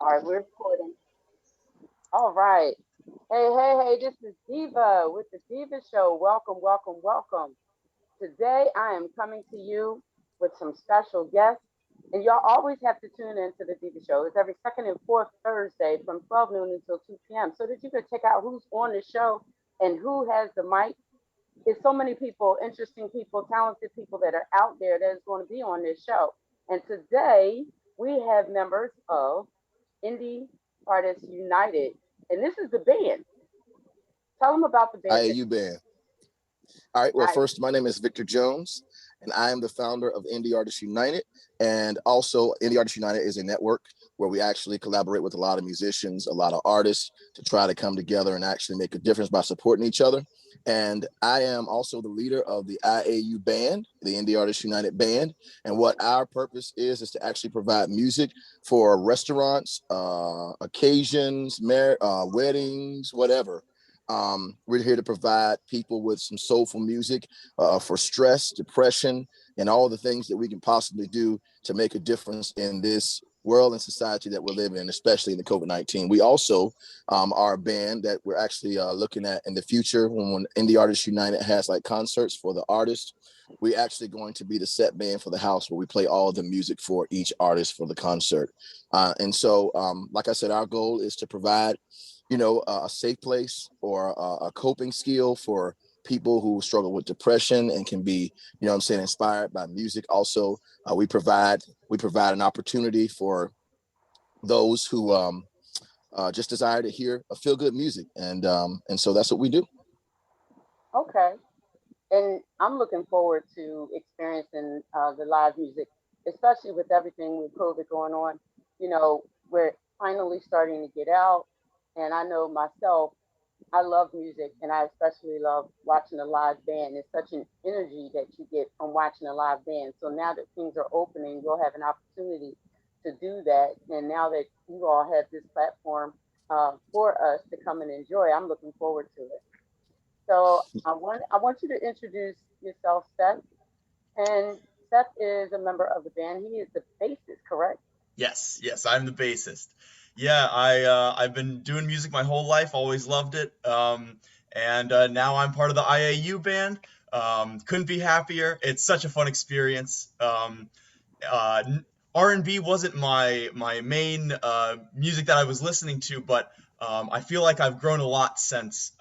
All right, we're recording. All right. Hey, this is Diva with the Diva Show. Welcome, welcome, welcome. Today I am coming to you with some special guests. And y'all always have to tune in to the Diva Show. It's every second and fourth Thursday from 12 noon until 2 p.m. so that you can check out who's on the show and who has the mic. There's so many people, interesting people, talented people that are out there that is going to be on this show. And today we have members of Indie Artists United, and this is the band. Tell them about the band. IAU band. All right. Well, Nice. first, my name is Victor Jones, and I am the founder of Indie Artists United. And also, Indie Artists United is a network where we actually collaborate with a lot of musicians, a lot of artists to try to come together and actually make a difference by supporting each other. And I am also the leader of the IAU band, the Indie Artists United band. And what our purpose is to actually provide music for restaurants, occasions, weddings, whatever. We're here to provide people with some soulful music for stress, depression, and all the things that we can possibly do to make a difference in this world and society that we're living in, especially in the COVID-19. We also are a band that we're actually looking at in the future when Indie Artists United has like concerts for the artists. We're actually going to be the set band for the house where we play all the music for each artist for the concert. And so, like I said, our goal is to provide a safe place or a coping skill for people who struggle with depression and can be, inspired by music. Also, we provide an opportunity for those who just desire to hear a feel good music. And so that's what we do. Okay. And I'm looking forward to experiencing the live music, especially with everything with COVID going on. We're finally starting to get out. And I know myself, I love music and I especially love watching a live band. It's such an energy that you get from watching a live band. So now that things are opening, you'll have an opportunity to do that. And now that you all have this platform for us to come and enjoy, I'm looking forward to it. So I want you to introduce yourself, Seth. And Seth is a member of the band. He is the bassist, correct? Yes, I'm the bassist. Yeah, I've been doing music my whole life, always loved it. And now I'm part of the IAU band. Couldn't be happier. It's such a fun experience. R&B wasn't my main music that I was listening to, but I feel like I've grown a lot since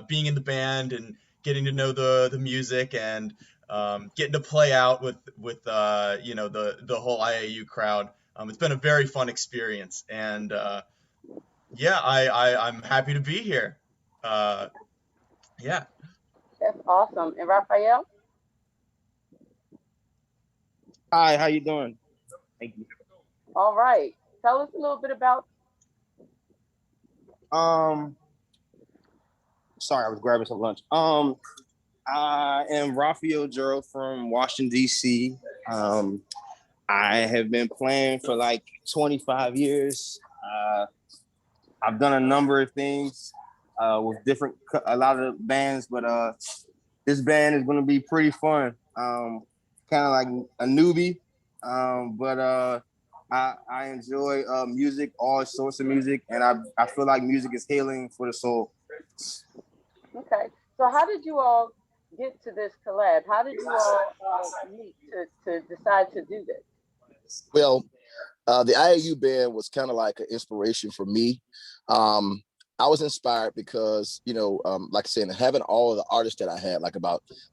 being in the band and getting to know the music and getting to play out with the whole IAU crowd. It's been a very fun experience, and yeah, I'm happy to be here. Yeah. That's awesome. And Raphael? Hi, how you doing? Thank you. All right. Tell us a little bit about. Sorry, I was grabbing some lunch. I am Raphael Gerald from Washington, D.C. I have been playing for like 25 years. I've done a number of things with a lot of bands, but this band is going to be pretty fun. Kind of like a newbie, but I enjoy music, all sorts of music, and I feel like music is healing for the soul. Okay. So how did you all get to this collab? How did you all meet to decide to do this? Well, the IAU band was kind of like an inspiration for me. I was inspired because, like I said, having all of the artists that I had,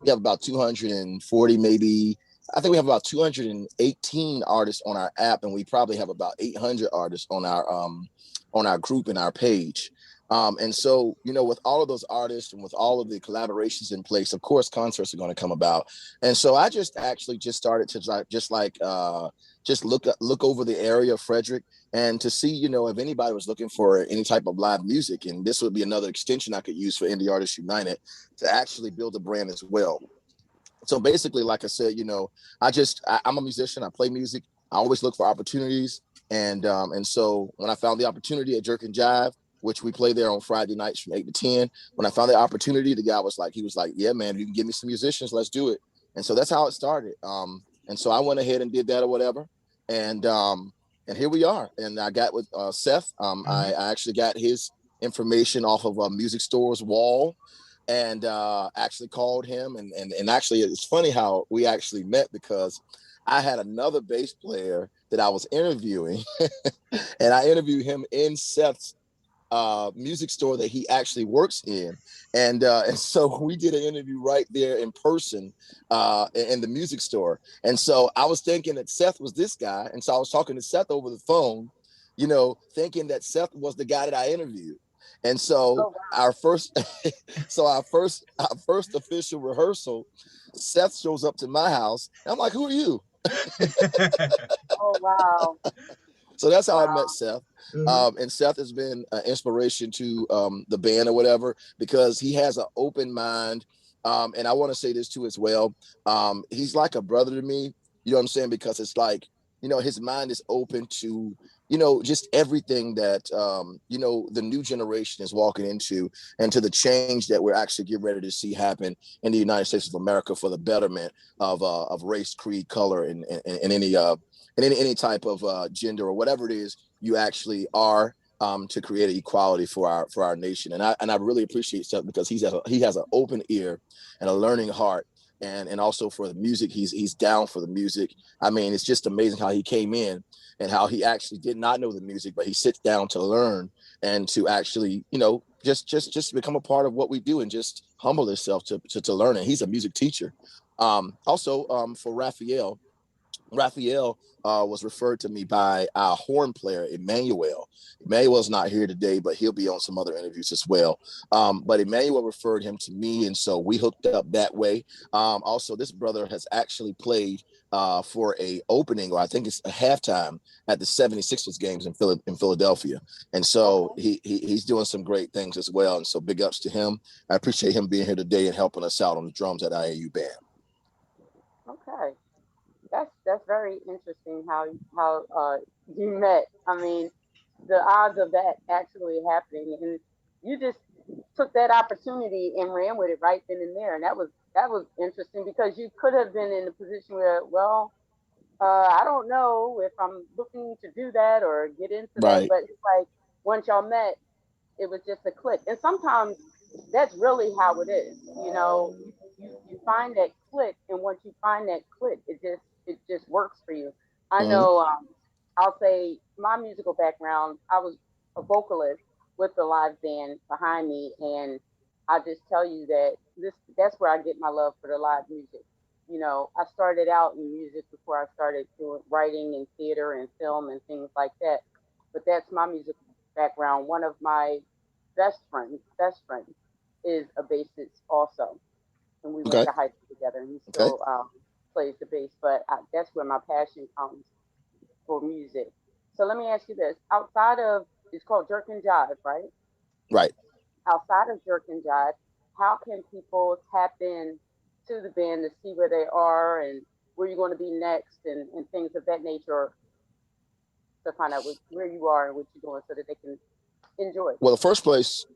we have about 240, maybe, I think we have about 218 artists on our app, and we probably have about 800 artists on our group and our page. And so, with all of those artists and with all of the collaborations in place, of course, concerts are going to come about. And so I just started to just look over the area of Frederick and to see, if anybody was looking for any type of live music. And this would be another extension I could use for Indie Artists United to actually build a brand as well. So basically, like I said, I'm a musician. I play music. I always look for opportunities. And so when I found the opportunity at Jerk and Jive, which we play there on Friday nights from 8 to 10, when I found the opportunity, the guy was like, yeah, man, you can give me some musicians, let's do it. And so that's how it started. And so I went ahead and did that or whatever. And and here we are. And I got with Seth. I actually got his information off of a music store's wall, and actually called him. And actually, it's funny how we actually met, because I had another bass player that I was interviewing, and I interviewed him in Seth's music store that he actually works in, and so we did an interview right there in person in the music store. And so I was thinking that Seth was this guy, and so I was talking to Seth over the phone, thinking that Seth was the guy that I interviewed. And so Oh, wow. our first our first official rehearsal, Seth shows up to my house, and I'm like, "Who are you?" Oh, wow. So that's how I Wow. met Seth. Mhm. And Seth has been an inspiration to the band or whatever, because he has an open mind. And I want to say this too as well. He's like a brother to me. You know what I'm saying? Because it's like, his mind is open to, just everything that, the new generation is walking into, and to the change that we're actually getting ready to see happen in the United States of America for the betterment of race, creed, color, and any type of gender or whatever it is you actually are, to create an equality for our nation. And I really appreciate Seth, because he has an open ear and a learning heart, and also for the music, he's down for the music. I mean, it's just amazing how he came in and how he actually did not know the music, but he sits down to learn and to actually, just become a part of what we do, and just humble himself to learn. And he's a music teacher. Also, for Raphael was referred to me by our horn player, Emmanuel. Emmanuel's not here today, but he'll be on some other interviews as well. But Emmanuel referred him to me, and so we hooked up that way. Also, this brother has actually played for a opening, or I think it's a halftime, at the 76ers games in Philadelphia. And so Okay. he's doing some great things as well. And so big ups to him. I appreciate him being here today and helping us out on the drums at IAU Band. Okay. That's very interesting how you met. I mean, the odds of that actually happening, and you just took that opportunity and ran with it right then and there, and that was interesting, because you could have been in a position where, well, I don't know if I'm looking to do that or get into that, Right. but it's like once y'all met, it was just a click. And sometimes that's really how it is. You find that click, and once you find that click, it just works for you. I Mhm. know. I'll say my musical background. I was a vocalist with the live band behind me, and I just tell you that that's where I get my love for the live music. I started out in music before I started doing writing and theater and film and things like that. But that's my music background. One of my best friends is a bassist also, and we went Okay. to high school together. And he Okay. still plays the bass, but that's where my passion comes for music. So let me ask you this: outside of, it's called Jerk and Jive, right? Right. Outside of Jerk and Jive, how can people tap in to the band to see where they are and where you're going to be next, and things of that nature, to find out where you are and what you're doing, so that they can enjoy it? Well, the first place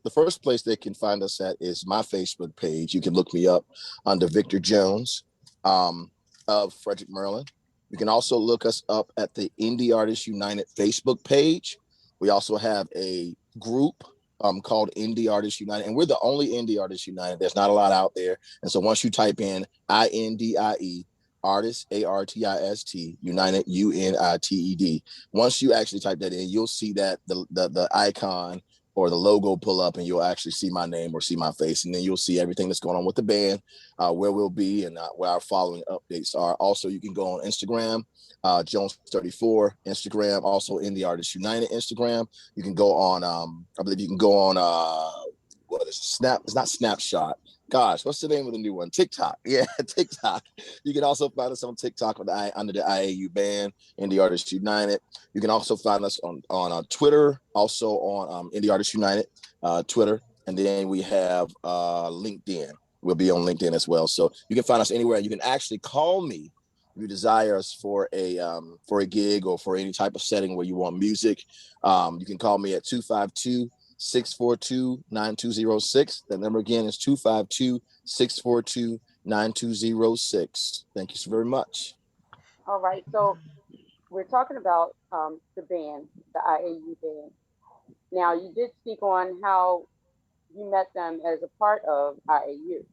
they can find us at is my Facebook page. You can look me up under Victor Jones, um, of Frederick, Maryland. You can also look us up at the Indie Artists United Facebook page. We also have a group called Indie Artists United, and we're the only Indie Artists United. There's not a lot out there, and so once you type in INDIE artist, ARTIST, United, UNITED. Once you actually type that in, you'll see that the icon or the logo pull up, and you'll actually see my name or see my face, and then you'll see everything that's going on with the band, where we'll be, and where our following updates are. Also, you can go on Instagram, Jones34 Instagram, also Indie Artists United Instagram. You can go on, I believe you can go on, what is it? Snap? It's not Snapshot. Gosh, what's the name of the new one? TikTok. Yeah, TikTok. You can also find us on TikTok under the IAU Band, Indie Artists United. You can also find us on Twitter, also on Indie Artists United Twitter, and then we have LinkedIn. We'll be on LinkedIn as well, so you can find us anywhere. You can actually call me if you desire us for a gig or for any type of setting where you want music. You can call me at 252-642-9206. That number again is 252-642-9206. Thank you so very much. All right. So we're talking about the band, the IAU band. Now, you did speak on how you met them as a part of IAU.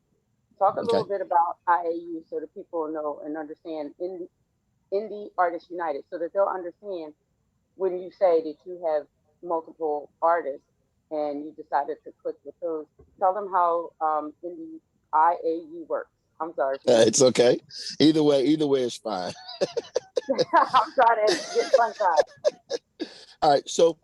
Talk a Okay. little bit about IAU so that people know and understand Indie Artists United, so that they'll understand when you say that you have multiple artists and you decided to click with those. Tell them how Indie IAU works. I'm sorry for It's okay. Either way is fine. I'm trying to get tongue tied. All right. So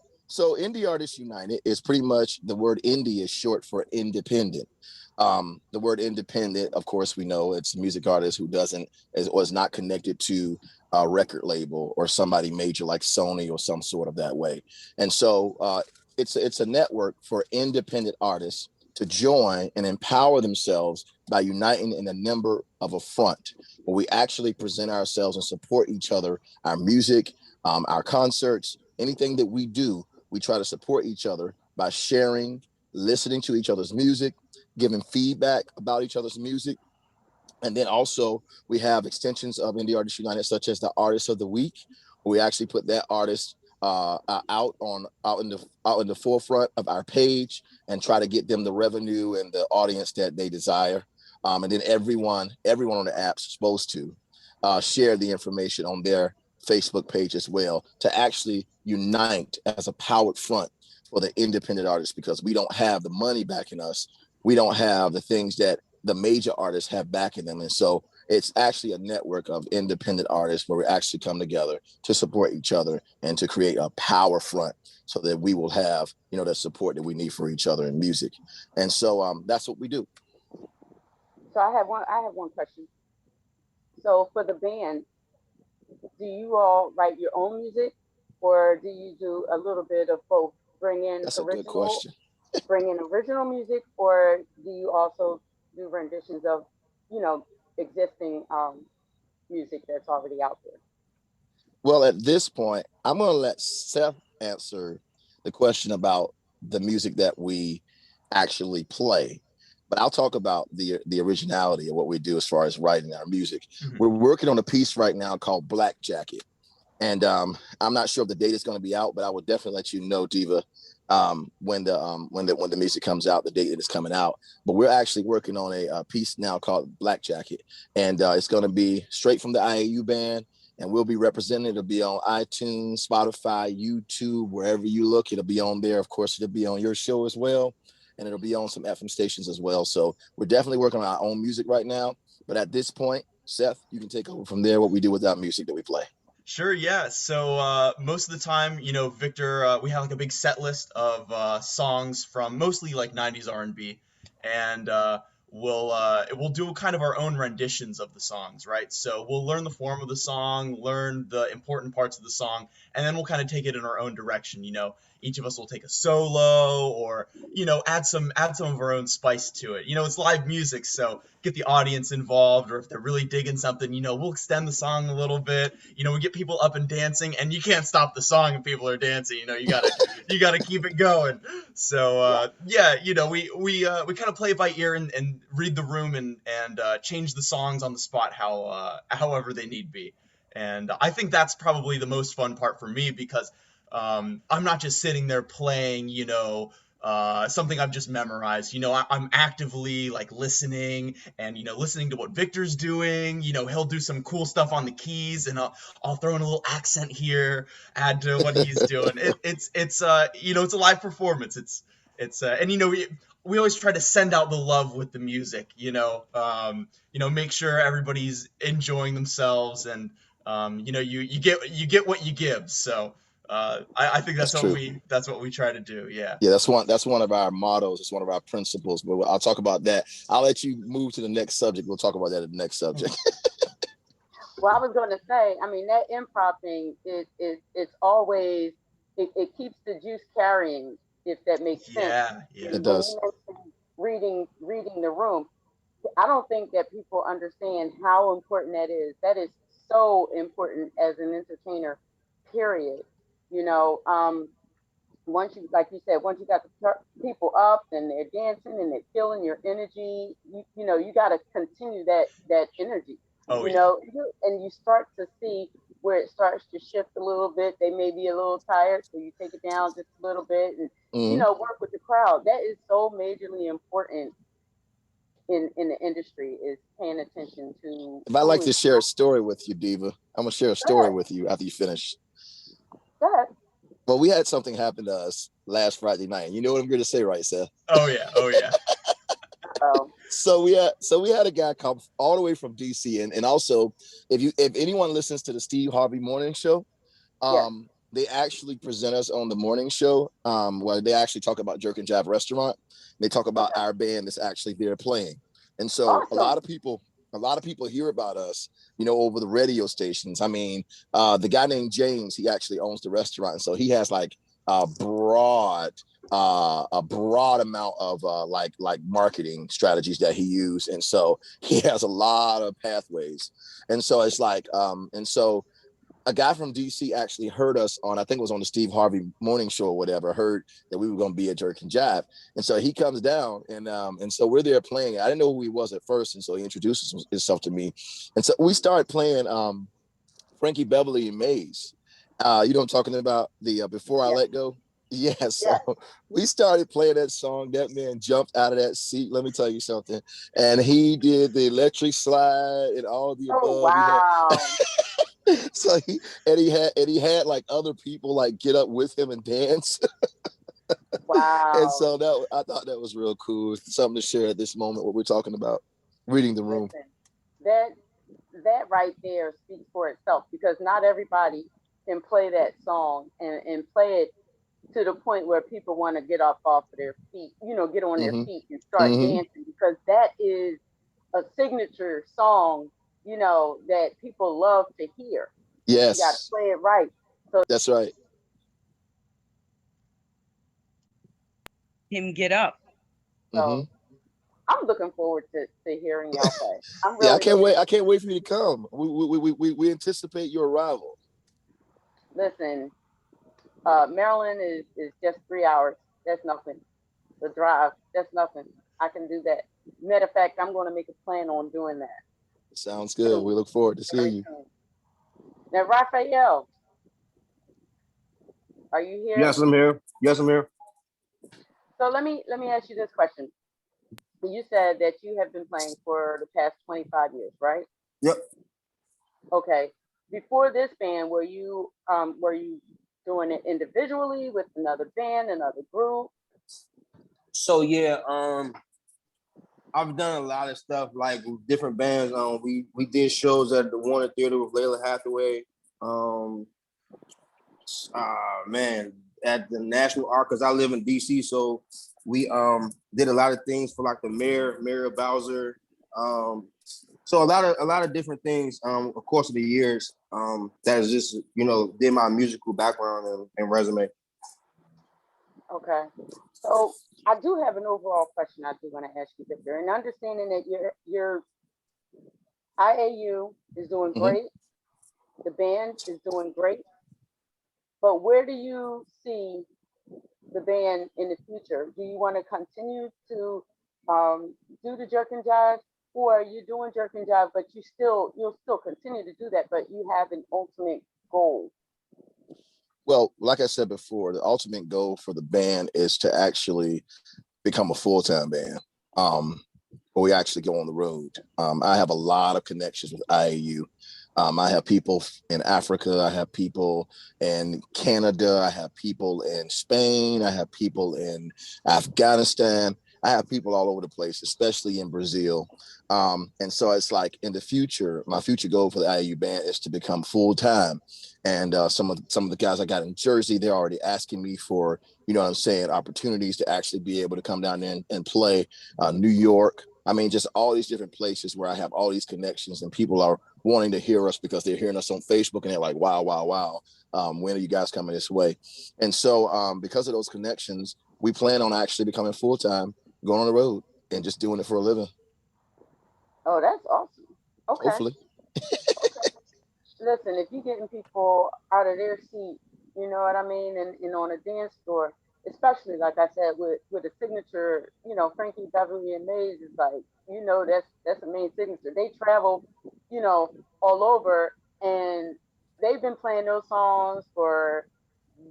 Indie Artists United is pretty much, the word indie is short for independent. The word independent, of course, we know it's a music artist who doesn't is was not connected to a record label or somebody major like Sony or some sort of that way. And so it's a network for independent artists to join and empower themselves by uniting in a number of a front where we actually present ourselves and support each other, our music, our concerts, anything that we do, we try to support each other by sharing, listening to each other's music, giving feedback about each other's music. And then also we have extensions of Indie Artists United, such as the Artist of the Week, where we actually put that artist out in the forefront of our page and try to get them the revenue and the audience that they desire. And then everyone on the app's supposed to share the information on their Facebook page as well to actually unite as a powered front for the independent artists, because we don't have the money backing us. We don't have the things that the major artists have backing them. And so it's actually a network of independent artists where we actually come together to support each other and to create a power front so that we will have, the support that we need for each other in music. And so that's what we do. So I have one question. So for the band, do you all write your own music, or do you do a little bit of both? That's a good question. Bring in original music, or do you also do renditions of, you know, existing music that's already out there? Well, at this point, I'm going to let Seth answer the question about the music that we actually play. But I'll talk about the originality of what we do as far as writing our music. Mhm. We're working on a piece right now called Black Jacket. And I'm not sure if the date is going to be out, but I will definitely let you know, Diva, when the music comes out, the date that it's coming out. But we're actually working on a piece now called Black Jacket, and it's going to be straight from the IAU band, and we'll be represented. It'll be on iTunes, Spotify, YouTube, wherever you look. It'll be on there. Of course, it'll be on your show as well, and it'll be on some FM stations as well. So we're definitely working on our own music right now. But at this point, Seth, you can take over from there. What we do with that music that we play. Sure, yeah. So most of the time, Victor, we have like a big set list of songs from mostly like 90s R&B, and we'll do kind of our own renditions of the songs, right? So we'll learn the form of the song, learn the important parts of the song, and then we'll kind of take it in our own direction. Each of us will take a solo, or add some of our own spice to it. It's live music, so get the audience involved, or if they're really digging something, we'll extend the song a little bit. We get people up and dancing, and you can't stop the song if people are dancing. You gotta keep it going. So yeah, we kind of play it by ear and read the room and change the songs on the spot however they need be. And I think that's probably the most fun part for me, because I'm not just sitting there playing, something I've just memorized. I'm actively like listening and listening to what Victor's doing. He'll do some cool stuff on the keys, and I'll throw in a little accent here, add to what he's doing. It's a live performance. And we always try to send out the love with the music. Make sure everybody's enjoying themselves, and you get what you give. So I think That's true. that's what we try to do. Yeah. Yeah, that's one of our mottos. It's one of our principles. But I'll talk about that. I'll let you move to the next subject. We'll talk about that at the next subject. Well, I was going to say, I mean, that improv thing it's always it keeps the juice carrying, if that makes sense. Yeah. Yeah. It When does. you mentioned reading the room, I don't think that people understand how important that is. That is so important as an entertainer, period. You know, once you, like you said, once you got the people up and they're dancing and they're feeling your energy, you got to continue that energy. Oh You yeah. know, and you start to see where it starts to shift a little bit. They may be a little tired, so you take it down just a little bit and, Mhm. work with the crowd. That is so majorly important in the industry, is paying attention to If I'd who like is to share a story with you, Diva, I'm gonna share a story good. with you after you finish. Good. Well, we had something happen to us last Friday night. You know what I'm going to say, right, Seth? Oh yeah, oh yeah. Oh, So we had a guy come all the way from DC, and also if anyone listens to the Steve Harvey Morning Show, yes. they actually present us on the morning show, where they actually talk about Jerk and Jive Restaurant. They talk about Okay. our band that's actually there playing, and so a Awesome. lot of people. A lot of people hear about us, over the radio stations. I mean, the guy named James, he actually owns the restaurant, and so he has like a broad amount of like marketing strategies that he used, and so he has a lot of pathways, and so it's like and so a guy from DC actually heard us on, I think it was on the Steve Harvey Morning Show or whatever, heard that we were going to be at Jerk and Jive. And so he comes down, and so we're there playing. I didn't know who he was at first. And so he introduces himself to me. And so we started playing Frankie Beverly and Maze. You know what I'm talking about? The Before I Yes. Let Go. Yeah, so Yes. we started playing that song. That man jumped out of that seat. Let me tell you something. And he did the electric slide and all the Oh, above. He had wow. so he had like other people like get up with him and dance. And Wow. so I thought that was real cool. Something to share at this moment what we're talking about. Reading the room. Listen, that that right there speaks for itself, because not everybody can play that song and play it to the point where people want to get up off of their feet, get on their Mm-hmm. feet and start Mm-hmm. dancing, because that is a signature song, that people love to hear. You got to Yes, play it right. So, that's right. Him get up. Mm-hmm. so I'm looking forward to hearing y'all play. I'm Yeah, I really can't looking. wait. I can't wait for you to come. We anticipate your arrival. Listen, Maryland is just 3 hours. That's nothing. The drive, that's nothing. I can do that. Matter of fact, I'm going to make a plan on doing that Sounds good. We soon, look forward to seeing very you. soon. Now, Raphael, are you here? Yes, I'm here. Yes, I'm here. So let me ask you this question. You said that you have been playing for the past 25 years, right? Yep. Okay. Before this band, were you doing it individually with another band, another group? So yeah, I've done a lot of stuff like with different bands. We did shows at the Warner Theater with Layla Hathaway. Um, man, at the National Art, because I live in DC, so we did a lot of things for like the mayor, Mayor Bowser. So a lot of different things. Of course, of the years. That is just did my musical background and resume. Okay. So I do have an overall question I do want to ask you, Victor. And understanding that your IAU is doing Mm-hmm. great, the band is doing great, but where do you see the band in the future? Do you want to continue to do the Jerk and Jive, or are you doing Jerk and Jive, but you'll still continue to do that, but you have an ultimate goal? Well, like I said before, the ultimate goal for the band is to actually become a full-time band. Where we actually go on the road. I have a lot of connections with IAU. I have people in Africa. I have people in Canada. I have people in Spain. I have people in Afghanistan. I have people all over the place, especially in Brazil. And so it's like in the future, my future goal for the IAU band is to become full time. And some of the guys I got in Jersey, they're already asking me for, you know what I'm saying, opportunities to actually be able to come down there and play. New York. I mean, just all these different places where I have all these connections and people are wanting to hear us because they're hearing us on Facebook and they're like, wow, wow, wow. When are you guys coming this way? And so because of those connections, we plan on actually becoming full-time, going on the road and just doing it for a living. Oh, that's awesome. Okay. Hopefully. Okay. Listen, if you're getting people out of their seat, you know what I mean, and on a dance floor, especially like I said, with a signature, Frankie Beverly and Maze is like, that's a main signature. They travel, all over, and they've been playing those songs for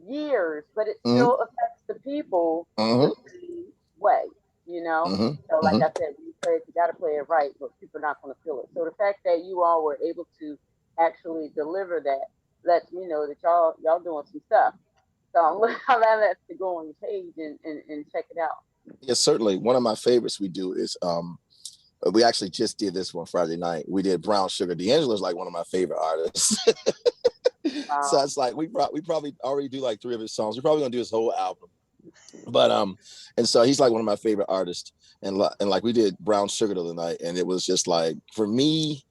years, but it Hmm. still affects the people the Hmm. same way, you know. Hmm. So, like Hmm. I said, when you play it, you got to play it right, but people are not going to feel it. So the fact that you all were able to actually deliver that lets me know that y'all doing some stuff. So I'm glad to go on your page and check it out. Yes, certainly. One of my favorites we do is we actually just did this one Friday night. We did Brown Sugar. D'Angelo's like one of my favorite artists. So Wow. it's like we probably already do like three of his songs. We're probably gonna do his whole album. But and so he's like one of my favorite artists. And like we did Brown Sugar the other night, and it was just like for me,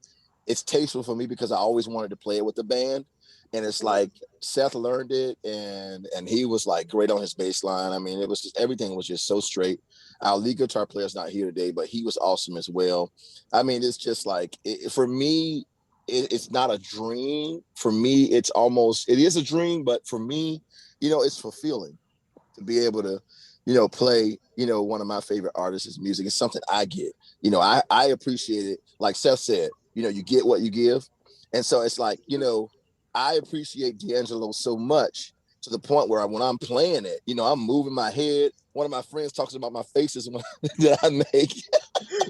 it's tasteful for me because I always wanted to play it with the band. And it's Mhm. like Seth learned it, and he was like great on his bass line. I mean, it was just everything was just so straight. Our lead guitar player's not here today, but he was awesome as well. I mean, it's just like for me, it's not a dream. For me, it is a dream, but for me, it's fulfilling to be able to, play, one of my favorite artists' music. It's something I get. I appreciate it. Like Seth said, you get what you give. And so it's like, I appreciate D'Angelo so much to the point where when I'm playing it, I'm moving my head. One of my friends talks about my faces that I make.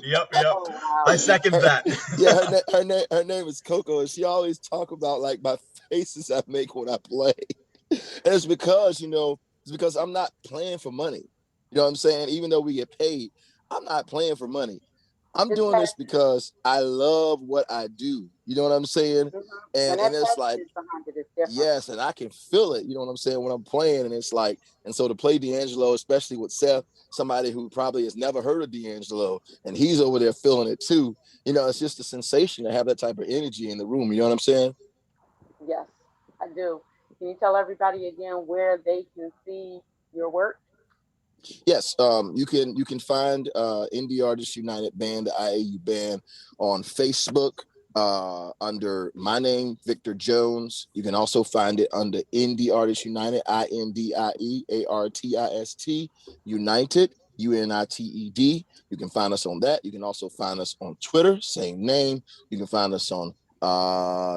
Yep, yep. Oh I wow. second Her, that. yeah, her name is Coco, and she always talk about like my faces I make when I play. And it's because I'm not playing for money. You know what I'm saying? Even though we get paid, I'm not playing for money. I'm It's doing this passion. because I love what I do. You know what I'm saying? When And that it's passion like, is behind it, it's different. yes, and I can feel it, you know what I'm saying, when I'm playing. And it's like, and so to play D'Angelo, especially with Seth, somebody who probably has never heard of D'Angelo, and he's over there feeling it too, it's just a sensation to have that type of energy in the room. You know what I'm saying? Yes, I do. Can you tell everybody again where they can see your work? Yes, you can find Indie Artists United Band, the IAU band, on Facebook under my name, Victor Jones. You can also find it under Indie Artists United, INDIEARTIST United, UNITED. You can find us on that. You can also find us on Twitter, same name. You can find us on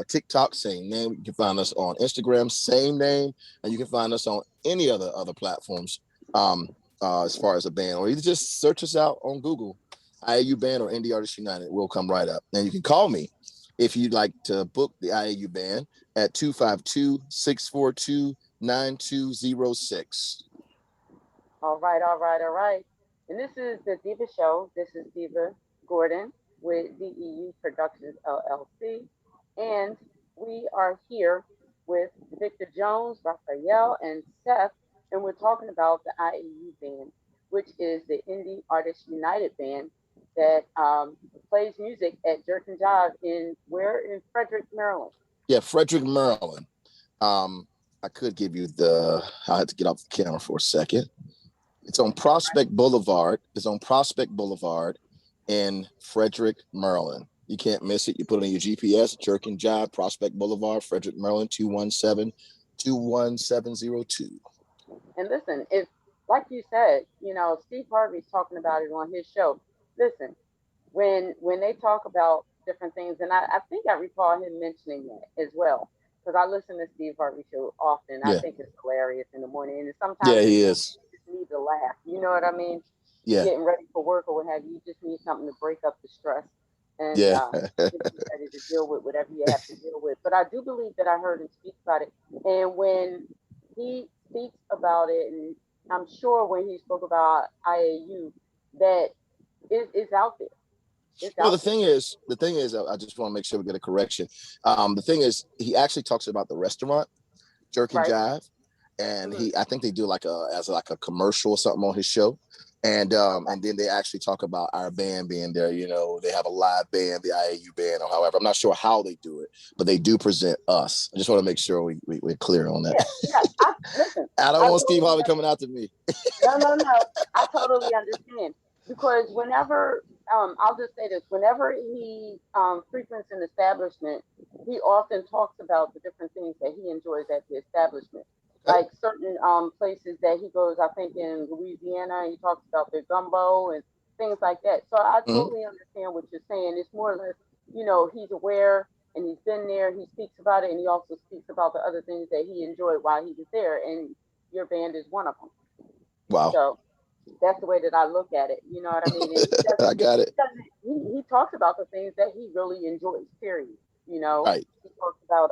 TikTok, same name. You can find us on Instagram, same name, and you can find us on any other platforms. As far as a band, or either just search us out on Google, IAU band or Indie Artists United. We'll come right up. And you can call me if you'd like to book the IAU band at 252-642-9206. All right, all right, all right. And this is the Diva Show. This is Diva Gordon with DEU Productions LLC. And we are here with Victor Jones, Raphael, and Seth. And we're talking about the IAU band, which is the Indie Artists United band that plays music at Jerk and Jive in where? In Frederick, Maryland. Yeah, Frederick, Maryland. Um, I could give you I had to get off the camera for a second. It's on All right. Prospect Boulevard. It's on Prospect Boulevard in Frederick, Maryland. You can't miss it. You put it on your GPS, Jerk and Jive, Prospect Boulevard, Frederick, Maryland, 217-21702. And listen, if like you said, Steve Harvey's talking about it on his show. Listen, when they talk about different things, and I think I recall him mentioning that as well. Because I listen to Steve Harvey show often. I Yeah. think it's hilarious in the morning. And Yeah, sometimes in the he morning is. you just need to laugh. You know what I mean? You're Yeah. getting ready for work or what have you. You just need something to break up the stress and Yeah. get you ready to deal with whatever you have to deal with. But I do believe that I heard him speak about it. And when he speaks about it, and I'm sure when he spoke about IAU, that it's out there. It's Well, the out there. thing is, I just want to make sure we get a correction. The thing is, he actually talks about the restaurant, Jerk and Right? Jive, and Hmm. I think they do like a commercial or something on his show, Okay. and then they actually talk about our band being there. They have a live band, the IAU band, or however. I'm not sure how they do it, but they do present us. I just want to make sure we're clear on that. Yeah, yeah. I listen. I don't I want Steve totally Harvey coming understand. out to me. No, no, no. I totally understand because whenever I'll just say this: whenever he frequents an establishment, he often talks about the different things that he enjoys at the establishment. Okay. Like certain places that he goes, I think in Louisiana, he talks about their gumbo and things like that. So I Mm-hmm. totally understand what you're saying. It's more or less, he's aware. and he's been there. He speaks about it, and he also speaks about the other things that he enjoyed while he was there. And your band is one of them. Wow. So that's the way that I look at it. You know what I mean? And I got it. he talks about the things that he really enjoys. Period. You know, Right. he talks about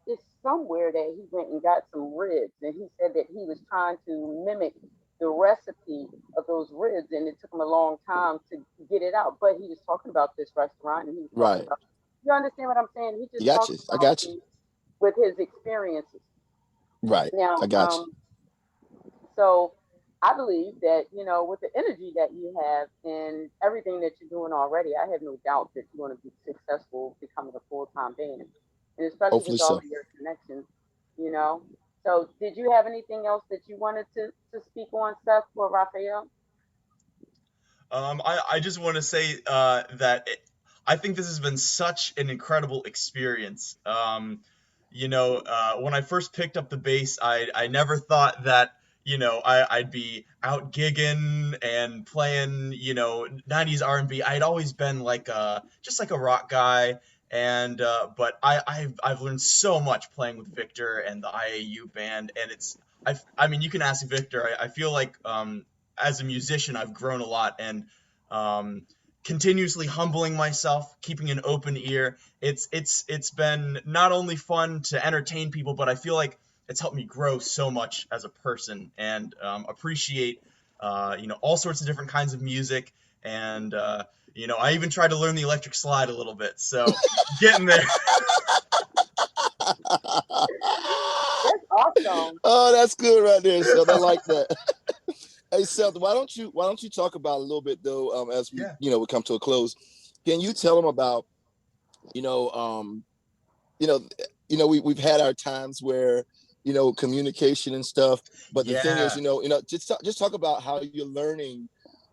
it's somewhere that he went and got some ribs, and he said that he was trying to mimic the recipe of those ribs, and it took him a long time to get it out. But he was talking about this restaurant, and he was talking Right. about. You understand what I'm saying? He You just got talks you. I about got you. things with his experiences. Right. Now, I got you. so I believe that, with the energy that you have and everything that you're doing already, I have no doubt that you're going to be successful becoming a full-time band, and especially Hopefully with all so. of your connections, you know. So, did you have anything else that you wanted to speak on, Seth, for Raphael? I just want to say I think this has been such an incredible experience. When I first picked up the bass, I never thought that, I'd be out gigging and playing, 90s R&B. I'd always been like just like a rock guy. And but I've learned so much playing with Victor and the IAU band, and I mean, you can ask Victor. I feel like as a musician, I've grown a lot, and um, continuously humbling myself, keeping an open ear. It's been not only fun to entertain people, but I feel like it's helped me grow so much as a person, and appreciate all sorts of different kinds of music. And I even tried to learn the electric slide a little bit, so getting there. That's awesome. Oh, that's good right there, Seth. I like that. Hey, Seth, why don't you talk about a little bit though, as we Yeah. we come to a close? Can you tell them about you know um, you know we've had our times where communication and stuff, but the thing is, Yeah. just talk about how you're learning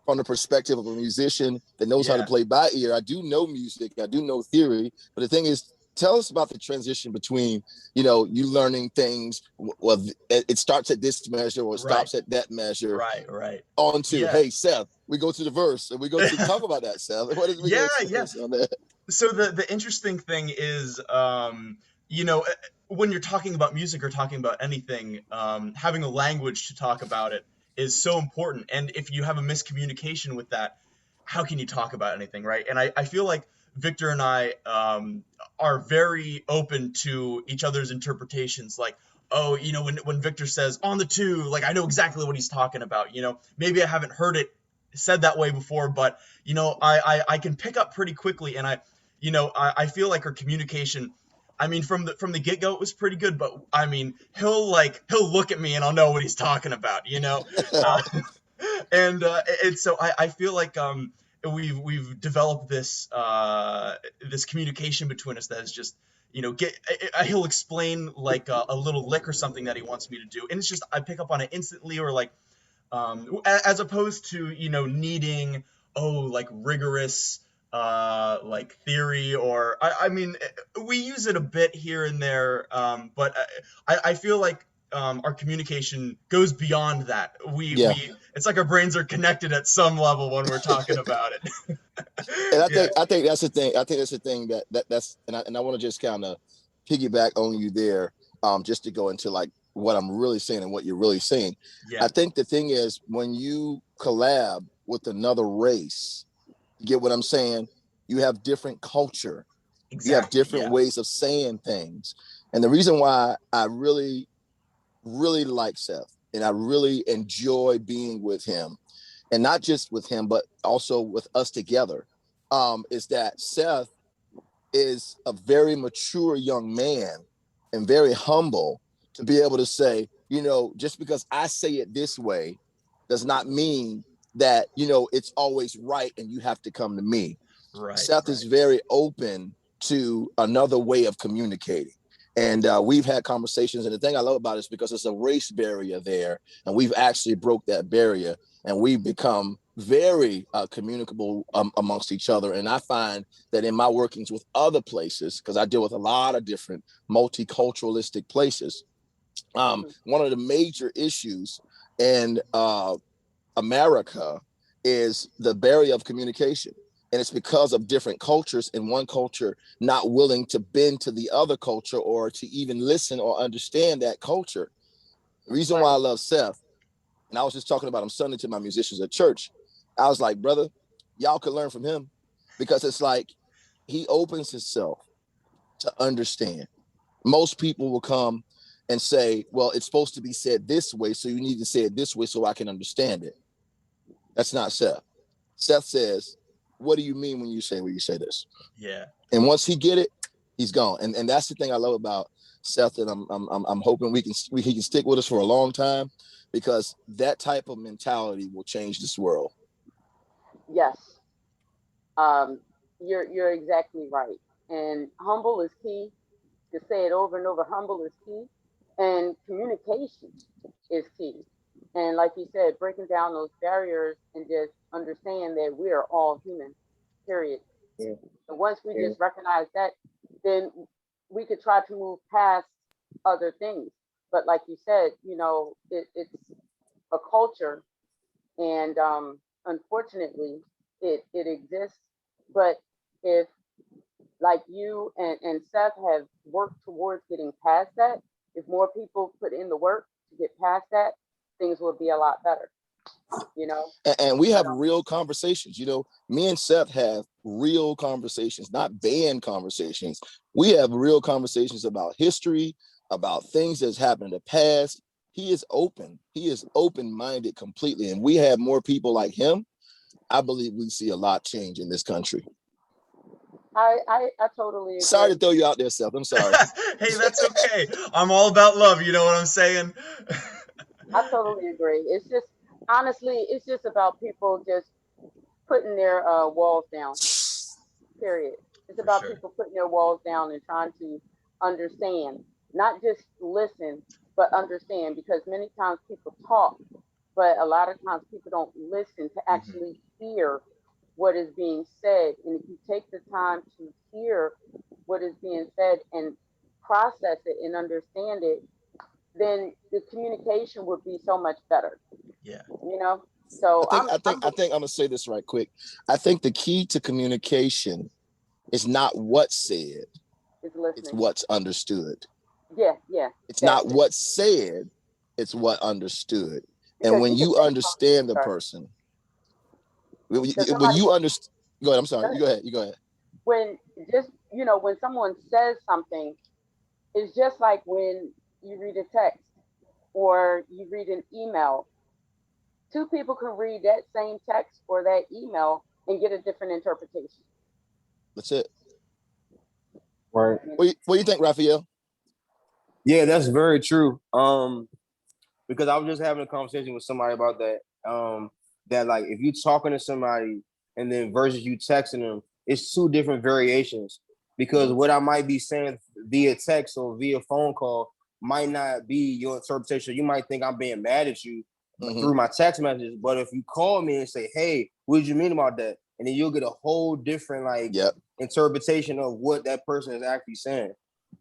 from the perspective of a musician that knows how to Yeah. play by ear. I do know music, I do know theory, but the thing is, tell us about the transition between you learning things. Well, it starts at this measure or it Right. stops at that measure. Right. On to, Yeah. hey, Seth, we go to the verse and we go to talk about that, Seth. What is we get Yeah, yeah. experience on that? So the interesting thing is, when you're talking about music or talking about anything, having a language to talk about it is so important. And if you have a miscommunication with that, how can you talk about anything, right? And I feel like Victor and I are very open to each other's interpretations. Like, oh, when Victor says on the two, like I know exactly what he's talking about. Maybe I haven't heard it said that way before, but I can pick up pretty quickly, and I feel like our communication. I mean, from the get go, it was pretty good. But I mean, he'll look at me and I'll know what he's talking about. Uh, and so I feel like we've developed this communication between us that is just get he'll explain like a little lick or something that he wants me to do, and it's just I pick up on it instantly, or like as opposed to needing like rigorous like theory, or I mean we use it a bit here and there, but I feel like our communication goes beyond that. Yeah. We It's like our brains are connected at some level when we're talking about it. And I Yeah. think I think that's the thing. I think that's the thing that's and I want to just kind of piggyback on you there, just to go into like what I'm really saying and what you're really saying. I Yeah. think the thing is when you collab with another race, you get what I'm saying? You have different culture. You have Exactly. different Yeah. ways of saying things. And the reason why I really, really like Seth and I really enjoy being with him, and not just with him, but also with us together, is that Seth is a very mature young man and very humble to be able to say, just because I say it this way does not mean that, it's always right and you have to come to me. Right. Seth is Right. very open to another way of communicating. And we've had conversations, and the thing I love about it is because there's a race barrier there, and we've actually broke that barrier, and we've become very communicable amongst each other. And I find that in my workings with other places, because I deal with a lot of different multiculturalistic places, Mhm. one of the major issues in America is the barrier of communication. And it's because of different cultures and one culture not willing to bend to the other culture or to even listen or understand that culture. The reason why I love Seth, and I was just talking about him Sunday to my musicians at church. I was like, brother, y'all could learn from him, because it's like he opens himself to understand. Most people will come and say, well, it's supposed to be said this way, so you need to say it this way so I can understand it. That's not Seth. Seth says, what do you mean when you say this? Yeah. And once he get it, he's gone. And that's the thing I love about Seth, and I'm hoping he can stick with us for a long time, because that type of mentality will change this world. Yes. You're exactly right. And humble is key. To say it over and over, humble is key. And communication is key. And like you said, breaking down those barriers and just understand that we are all human, period. Yeah. And once we just recognize that, then we could try to move past other things. But like you said, it's a culture, and unfortunately, it exists. But if, like you and Seth have worked towards getting past that, if more people put in the work to get past that, things will be a lot better. And we have real conversations. Me and Seth have real conversations, not band conversations. We have real conversations about history, about things that's happened in the past. He is open. He is open-minded completely. And we have more people like him. I believe we see a lot change in this country. I totally agree. Sorry to throw you out there, Seth. I'm sorry. Hey, that's okay. I'm all about love. You know what I'm saying? I totally agree. It's just, honestly, it's just about people just putting their walls down, period. It's about people putting their walls down and trying to understand, not just listen, but understand, because many times people talk, but a lot of times people don't listen to actually hear what is being said. And if you take the time to hear what is being said and process it and understand it, then the communication would be so much better. Yeah. So I think I'm gonna say this right quick. I think the key to communication is not what's said, it's what's understood. Yeah. It's not what's said, it's what understood. And when you understand the person, when you understand, go ahead. I'm sorry. You go ahead. When when someone says something, it's just like when you read a text or you read an email. Two people can read that same text or that email and get a different interpretation. That's it. Right. What do you think, Raphael? Yeah, that's very true. Because I was just having a conversation with somebody about that. That like if you talking to somebody and then versus you texting them, it's two different variations. Because what I might be saying via text or via phone call might not be your interpretation. You might think I'm being mad at you through my text messages, but if you call me and say, "Hey, what did you mean about that?" and then you'll get a whole different interpretation of what that person is actually saying.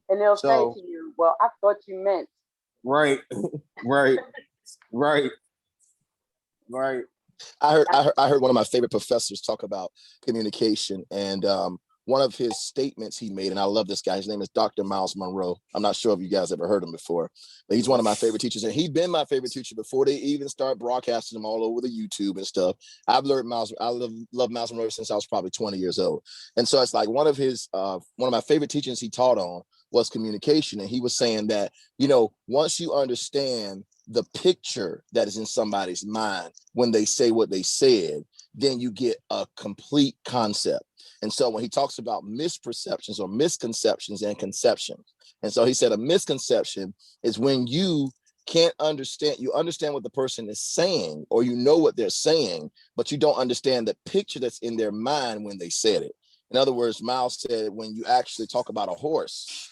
And they'll say to you, "Well, I thought you meant." Right. I heard one of my favorite professors talk about communication, and one of his statements he made, and I love this guy. His name is Dr. Miles Monroe. I'm not sure if you guys ever heard him before, but he's one of my favorite teachers, and he'd been my favorite teacher before they even start broadcasting him all over the YouTube and stuff. I love Miles Monroe since I was probably 20 years old, and so it's like one of my favorite teachings he taught on was communication, and he was saying that once you understand the picture that is in somebody's mind when they say what they said, then you get a complete concept. And so when he talks about misperceptions or misconceptions and conceptions, and so he said a misconception is when you can't understand, you understand what the person is saying, or what they're saying, but you don't understand the picture that's in their mind when they said it. In other words, Miles said, when you actually talk about a horse,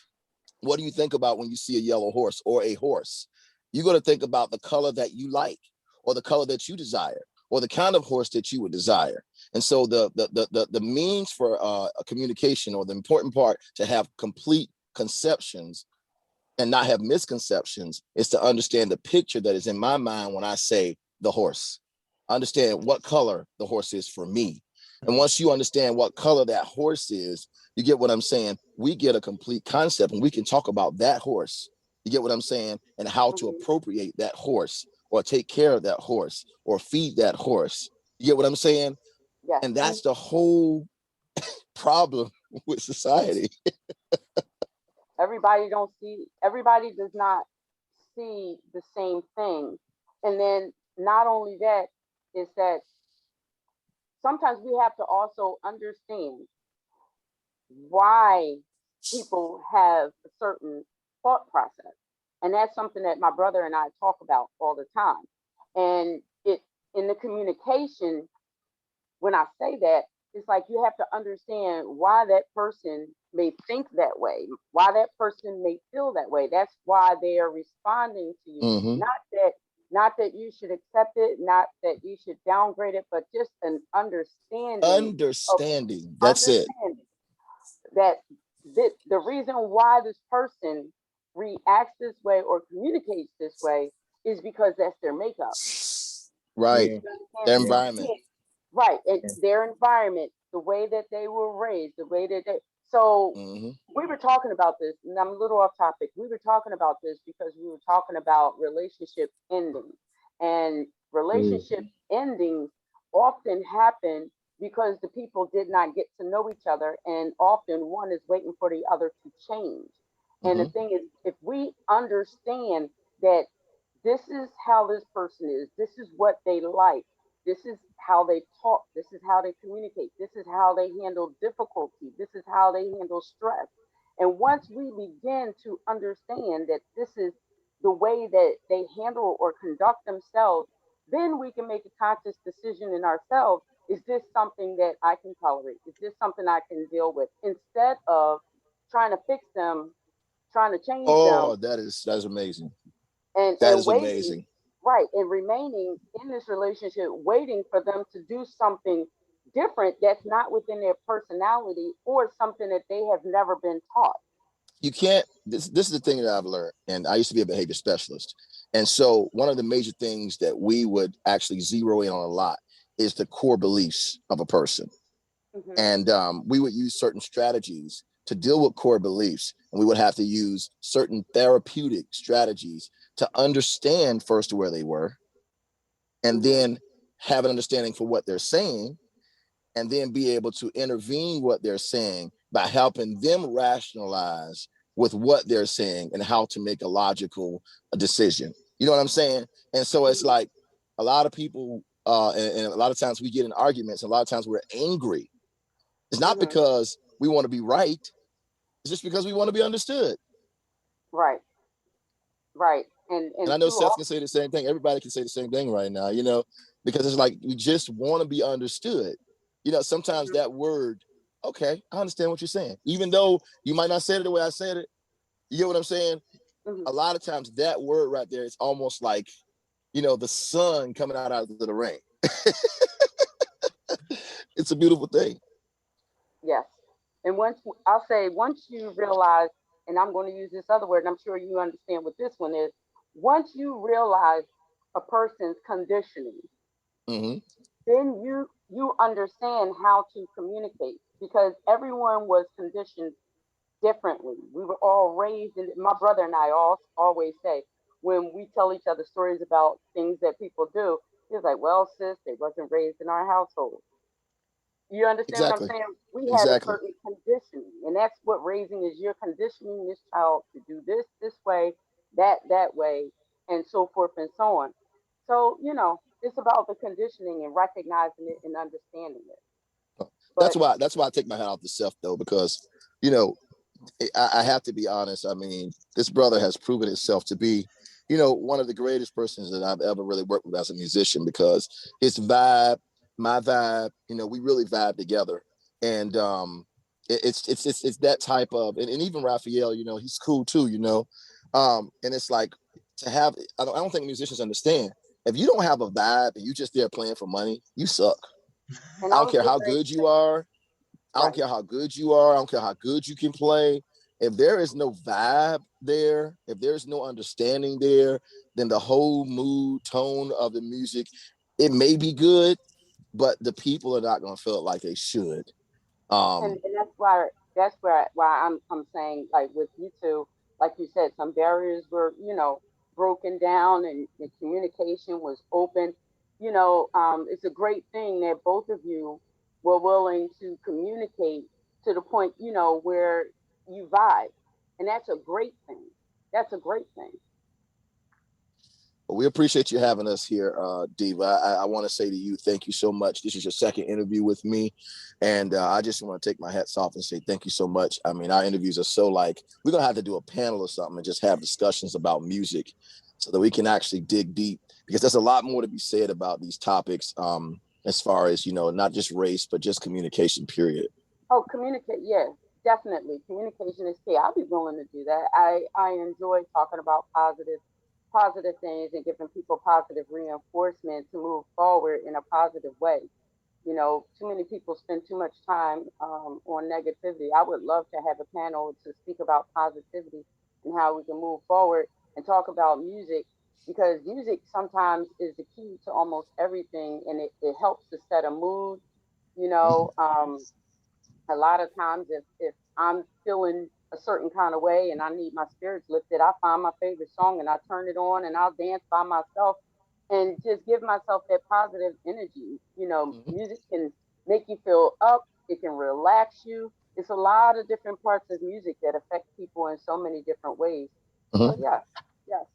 what do you think about when you see a yellow horse or a horse? You're going to think about the color that you like, or the color that you desire, or the kind of horse that you would desire. And so the means for a communication, or the important part to have complete conceptions and not have misconceptions, is to understand the picture that is in my mind when I say the horse. Understand what color the horse is for me. And once you understand what color that horse is, you get what I'm saying? We get a complete concept and we can talk about that horse. You get what I'm saying? And how to Mhm. appropriate that horse or take care of that horse or feed that horse. You get what I'm saying? Yes. And that's the whole problem with society. Everybody does not see the same thing. And then not only that, is that sometimes we have to also understand why people have a certain thought process. And that's something that my brother and I talk about all the time. And it in the communication, when I say that, it's like you have to understand why that person may think that way, why that person may feel that way. That's why they are responding to you. Mm-hmm. Not that you should accept it, not that you should downgrade it, but just an understanding of Understanding. That's it. understanding that the reason why this person reacts this way or communicates this way is because that's their makeup. Right. Yeah, You Their understand? yeah, We environment. can't, right? yeah. It's their environment, the way that they were raised, the way that they. So Mm-hmm. we were talking about this, and I'm a little off topic. We were talking about this because we were talking about relationship endings, and Mm. relationship endings often happen because the people did not get to know each other, and often one is waiting for the other to change. And the Mm-hmm. thing is, if we understand that this is how this person is, this is what they like, this is how they talk, this is how they communicate, this is how they handle difficulty, this is how they handle stress. And once we begin to understand that this is the way that they handle or conduct themselves, then we can make a conscious decision in ourselves. Is this something that I can tolerate? Is this something I can deal with? Instead of trying to fix them, trying to change them, Oh, that's amazing. That and is waiting, amazing. right, and remaining in this relationship waiting for them to do something different that's not within their personality or something that they have never been taught. You can't this is the thing that I've learned, and I used to be a behavior specialist, and so one of the major things that we would actually zero in on a lot is the core beliefs of a person. Hmm. And we would use certain strategies to deal with core beliefs, and we would have to use certain therapeutic strategies to understand first where they were, and Hmm. then have an understanding for what they're saying, and then be able to intervene what they're saying by helping them rationalize with what they're saying and how to make a logical decision. You know what I'm saying? And so it's Hmm. like a lot of people, and a lot of times we get in arguments, and a lot of times we're angry. It's not Hmm. because we want to be right, it's just because we want to be understood. Right, right, And and I know too Seth can often. say the same thing. Everybody can say the same thing right now, because it's like we just want to be understood. Sometimes Hmm. that word, okay, I understand what you're saying. Even though you might not say it the way I said it, you get what I'm saying? Hmm. A lot of times that word right there is almost like, the sun coming out of the rain. It's a beautiful thing. Yes, and I'll say once you realize, and I'm going to use this other word, and I'm sure you understand what this one is. Once you realize a person's conditioning, Mm-hmm. then you understand how to communicate because everyone was conditioned differently. We were all raised, and my brother and I all always say when we tell each other stories about things that people do, he's like, "Well, sis, they wasn't raised in our household." You understand what I'm Exactly. saying? We had a Exactly. certain conditioning, and that's what raising is. You're conditioning this child to do this way, that way, and so forth and so on. So it's about the conditioning and recognizing it and understanding it. That's But why that's why I take my hat off to Seth though, because you know I have to be honest. I mean, this brother has proven himself to be, one of the greatest persons that I've ever really worked with as a musician, because his vibe, my vibe, we really vibe together. And it's that type of, and even Raphael, he's cool too, and it's like to have, I don't think musicians understand, if you don't have a vibe and you just there playing for money, you suck. and I I don't was care getting how ready to good you say that. are. I don't Right. care how good you are. I don't care how good you can play. If there is no vibe there, if there's no understanding there, then the whole mood, tone of the music, it may be good, but the people are not going to feel it like they should. And that's why I'm saying, like, with you two, like you said, some barriers were, broken down, and the communication was open. It's a great thing that both of you were willing to communicate to the point, where you vibe, and that's a great thing. That's a great thing. We appreciate you having us here, Diva. I want to say to you, thank you so much. This is your second interview with me, and I just want to take my hats off and say thank you so much. I mean, our interviews are so like, we're going to have to do a panel or something and just have discussions about music so that we can actually dig deep, because there's a lot more to be said about these topics, as far as, not just race, but just communication, period. Oh, communicate. Yeah, definitely. Communication is key. I'll be willing to do that. I enjoy talking about positive things and giving people positive reinforcement to move forward in a positive way. Too many people spend too much time on negativity. I would love to have a panel to speak about positivity and how we can move forward and talk about music, because music sometimes is the key to almost everything, and it helps to set a mood. You Mhm. know, um, a lot of times, if I'm feeling a certain kind of way and I need my spirits lifted, I find my favorite song and I turn it on and I'll dance by myself and just give myself that positive energy. Mhm. Music can make you feel up, it can relax you. It's a lot of different parts of music that affect people in so many different ways. So Mhm. yeah, yes,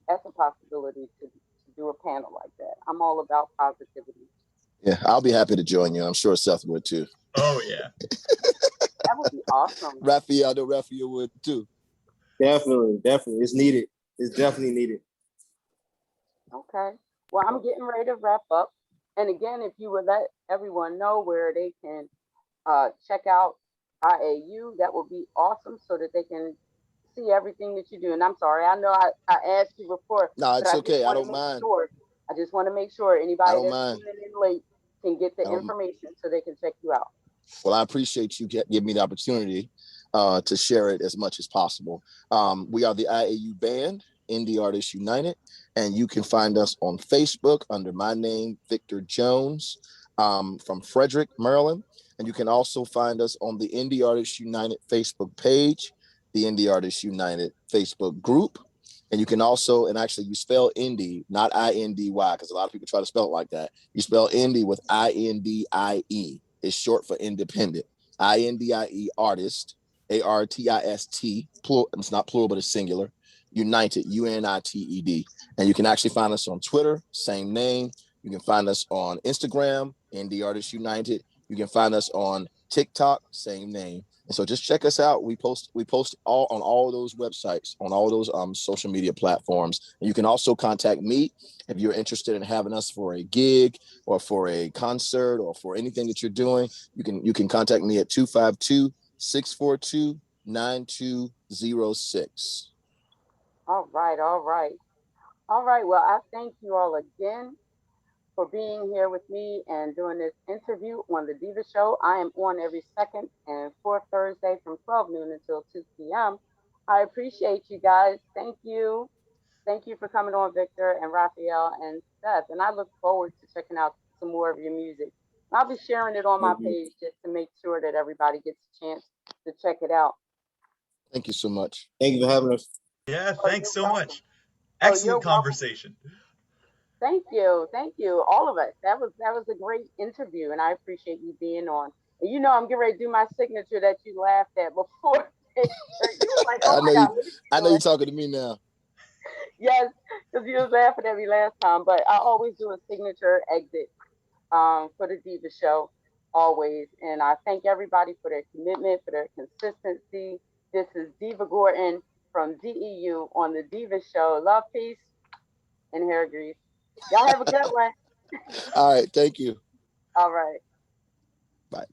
that's a possibility to do a panel like that. I'm all about positivity. Yeah, I'll be happy to join you. I'm sure Seth would too. Oh yeah. That would be awesome. Raphael, I know Raphael would too. Definitely, definitely. It's needed. It's definitely needed. Okay. Well, I'm getting ready to wrap up. And again, if you would let everyone know where they can check out IAU, that would be awesome so that they can see everything that you do. And I'm sorry, I know I asked you before, No, but it's I just okay. I want to don't make mind. sure. I just want to make sure I anybody don't that's mind. tuning in late can get the I don't, information so they can check you out. well, I appreciate you give me the opportunity to share it as much as possible. We are the IAU band, Indie Artists United, and you can find us on Facebook under my name, Victor Jones, from Frederick, Maryland. And you can also find us on the Indie Artists United Facebook page, the Indie Artists United Facebook group. And you can also, and actually you spell indie, not INDY, because a lot of people try to spell it like that. You spell indie with INDIE. It's short for independent. INDIE artist, ARTIST, plural, it's not plural, but it's singular. United, UNITED. And you can actually find us on Twitter, same name. You can find us on Instagram, Indie Artists United. You can find us on TikTok, same name. And so just check us out. We post all on all those websites, on all those social media platforms. And you can also contact me if you're interested in having us for a gig or for a concert or for anything that you're doing. You can contact me at 252-642-9206. All right, all right. All right. Well, I thank you all again for being here with me and doing this interview on the Diva Show. I am on every second and fourth Thursday from 12 noon until 2 p.m. I appreciate you guys. Thank you. Thank you for coming on, Victor and Raphael and Seth. And I look forward to checking out some more of your music. And I'll be sharing it on my Thank you. page just to make sure that everybody gets a chance to check it out. Thank you so much. Thank you for having us. Yeah, Oh, thanks you're so welcome. much. Oh, you're Excellent welcome. conversation. Thank you. Thank you. All of us. That was a great interview and I appreciate you being on. And I'm getting ready to do my signature that you laughed at before. You was like, oh I my know you. God, what is she I know doing? you're talking to me now. Yes, because you was laughing at me last time. But I always do a signature exit for the Diva Show, always. And I thank everybody for their commitment, for their consistency. This is Diva Gordon from DEU on the Diva Show. Love, peace, and hair grease. Y'all have a good one. All right. Thank you. All right. Bye.